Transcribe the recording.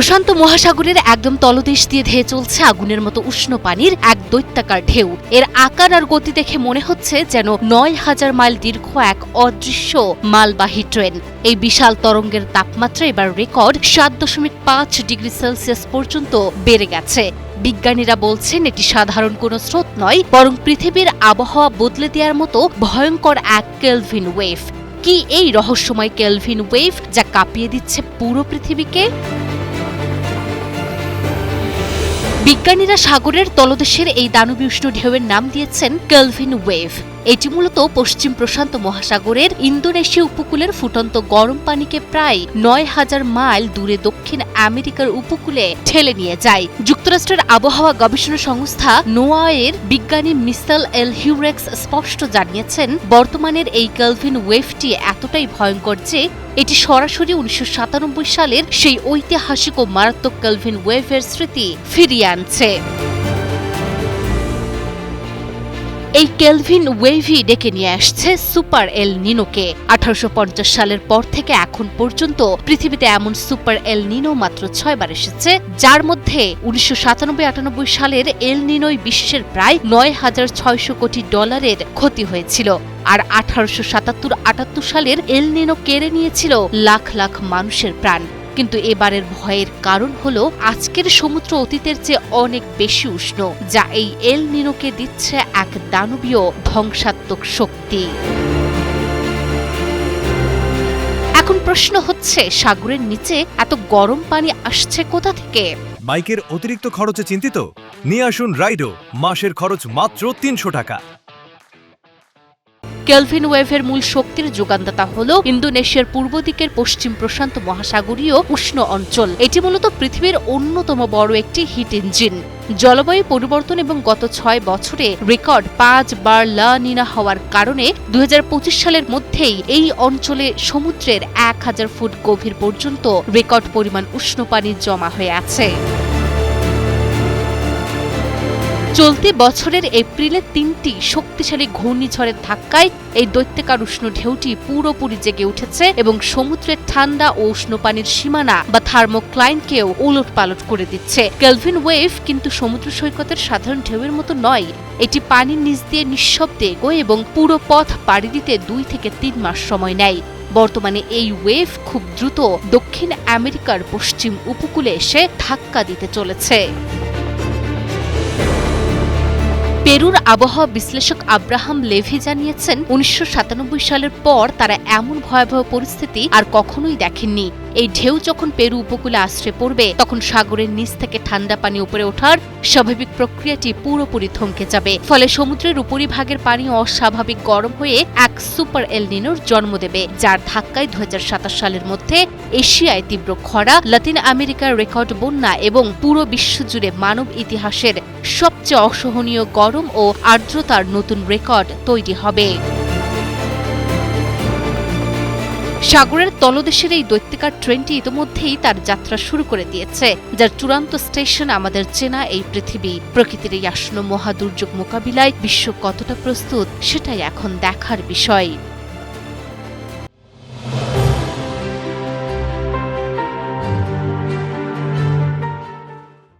প্রশান্ত মহাসাগরের একদম তলদেশ দিয়ে ধেয়ে চলছে আগুনের মতো উষ্ণ পানির এক দৈত্যাকার ঢেউ। এর আকার আর গতি দেখে মনে হচ্ছে যেন ৯,০০০ মাইল দীর্ঘ এক অদৃশ্য মালবাহী ট্রেন। এই বিশাল তরঙ্গের তাপমাত্রা এবার রেকর্ড ৭.৫ ডিগ্রি সেলসিয়াস পর্যন্ত বেড়ে গেছে। বিজ্ঞানীরা বলছেন এটি সাধারণ কোনো স্রোত নয়, বরং পৃথিবীর আবহাওয়া বদলে দেওয়ার মতো ভয়ঙ্কর এক কেলভিন ওয়েভ। কি এই রহস্যময় কেলভিন ওয়েভ যা কাঁপিয়ে দিচ্ছে পুরো পৃথিবীকে? বিজ্ঞানীরা সাগরের তলদেশের এই দানবীয় উষ্ণ ঢেউয়ের নাম দিয়েছেন কেলভিন ওয়েভ। এটি মূলত পশ্চিম প্রশান্ত মহাসাগরের ইন্দোনেশিয়া উপকূলের ফুটন্ত গরম পানিকে প্রায় ৯,০০০ মাইল দূরে দক্ষিণ আমেরিকার উপকূলে ঠেলে নিয়ে যায়। যুক্তরাষ্ট্রের আবহাওয়া গবেষণা সংস্থা নোয়ায়ের বিজ্ঞানী মিশেল এল হিউরেক্স স্পষ্ট জানিয়েছেন, বর্তমানের এই কেলভিন ওয়েভটি এতটাই ভয়ঙ্কর যে এটি সরাসরি ১৯৯৭ সালের সেই ঐতিহাসিক ও মারাত্মক কেলভিন ওয়েভের স্মৃতি ফিরিয়ে আনছে। এই কেলভিন ওয়েভই ডেকে নিয়ে আসছে সুপার এল নিনোকে। ১৮৫০ সালের পর থেকে এখন পর্যন্ত পৃথিবীতে এমন সুপার এল নিনো মাত্র ৬ বার এসেছে, যার মধ্যে ১৯৯৭-৯৮ সালের এল নিনোই বিশ্বের প্রায় $৯,৬০০ কোটি ক্ষতি হয়েছিল। আর ১৮৭৭-৭৮ সালের এল নিনো কেড়ে নিয়েছিল লাখ লাখ মানুষের প্রাণ। কিন্তু এবারের ভয়ের কারণ হলো আজকের সমুদ্র অতীতের চেয়ে অনেক বেশি উষ্ণ, যা এই এল নিনোকে দিচ্ছে এক দানবীয় ধ্বংসাত্মক শক্তি। এখন প্রশ্ন হচ্ছে, সাগরের নিচে এত গরম পানি আসছে কোথা থেকে? বাইকের অতিরিক্ত খরচে চিন্তিত? নিয়ে আসুন রাইডো, মাসের খরচ মাত্র ৩০০ টাকা। কেলভিন ওয়েভের মূল শক্তির যোগানদাতা হল ইন্দোনেশিয়ার পূর্ব দিকের পশ্চিম প্রশান্ত মহাসাগরীয় উষ্ণ অঞ্চল। এটি মূলত পৃথিবীর অন্যতম বড় একটি হিট ইঞ্জিন। জলবায়ু পরিবর্তন এবং গত ৬ বছরে রেকর্ড ৫ বার লা নিনা হওয়ার কারণে ২০২৫ সালের মধ্যেই এই অঞ্চলে সমুদ্রের ১,০০০ ফুট গভীর পর্যন্ত রেকর্ড পরিমাণ উষ্ণ পানি জমা হয়ে আছে। চলতি বছরের এপ্রিলে ৩টি শক্তিশালী ঘূর্ণিঝড়ের ধাক্কায় এই দৈত্যাকার উষ্ণ ঢেউটি পুরোপুরি জেগে উঠেছে এবং সমুদ্রের ঠান্ডা ও উষ্ণ পানির সীমানা বা থার্মোক্লাইনকেও উলটপালট করে দিচ্ছে। কেলভিন ওয়েভ কিন্তু সমুদ্র সৈকতের সাধারণ ঢেউয়ের মতো নয়। এটি পানির নিচ দিয়ে নিঃশব্দে এগোয় এবং পুরো পথ পাড়ি দিতে ২ থেকে ৩ মাস সময় নেয়। বর্তমানে এই ওয়েভ খুব দ্রুত দক্ষিণ আমেরিকার পশ্চিম উপকূলে এসে ধাক্কা দিতে চলেছে। পেরুর আবহাওয়া বিশ্লেষক আব্রাহাম লেভি জানিয়েছেন, ১৯৯৭ সালের পর তারা এমন ভয়াবহ পরিস্থিতি আর কখনোই দেখেননি। এই ঢেউ যখন পেরু উপকূলে আশ্রে পড়বে, তখন সাগরের নিচ থেকে ঠান্ডা পানি উপরে ওঠার স্বাভাবিক প্রক্রিয়াটি পুরোপুরি থমকে যাবে। ফলে সমুদ্রের উপরিভাগের পানি অস্বাভাবিক গরম হয়ে এক সুপার এল নিনোর জন্ম দেবে, যার ধাক্কায় ২০২৭ সালের মধ্যে এশিয়ায় তীব্র খরা, লাতিন আমেরিকার রেকর্ড বন্যা এবং পুরো বিশ্বজুড়ে মানব ইতিহাসের সবচেয়ে অসহনীয় গরম ও আর্দ্রতার নতুন রেকর্ড তৈরি হবে। সাগরের তলদেশের এই দৈত্যাকার ট্রেনটি ইতিমধ্যেই তার যাত্রা শুরু করে দিয়েছে, যার চূড়ান্ত স্টেশন আমাদের চেনা এই পৃথিবী। প্রকৃতির এই আসন্ন মহাদুর্যোগ মোকাবিলায় বিশ্ব কতটা প্রস্তুত, সেটাই এখন দেখার বিষয়।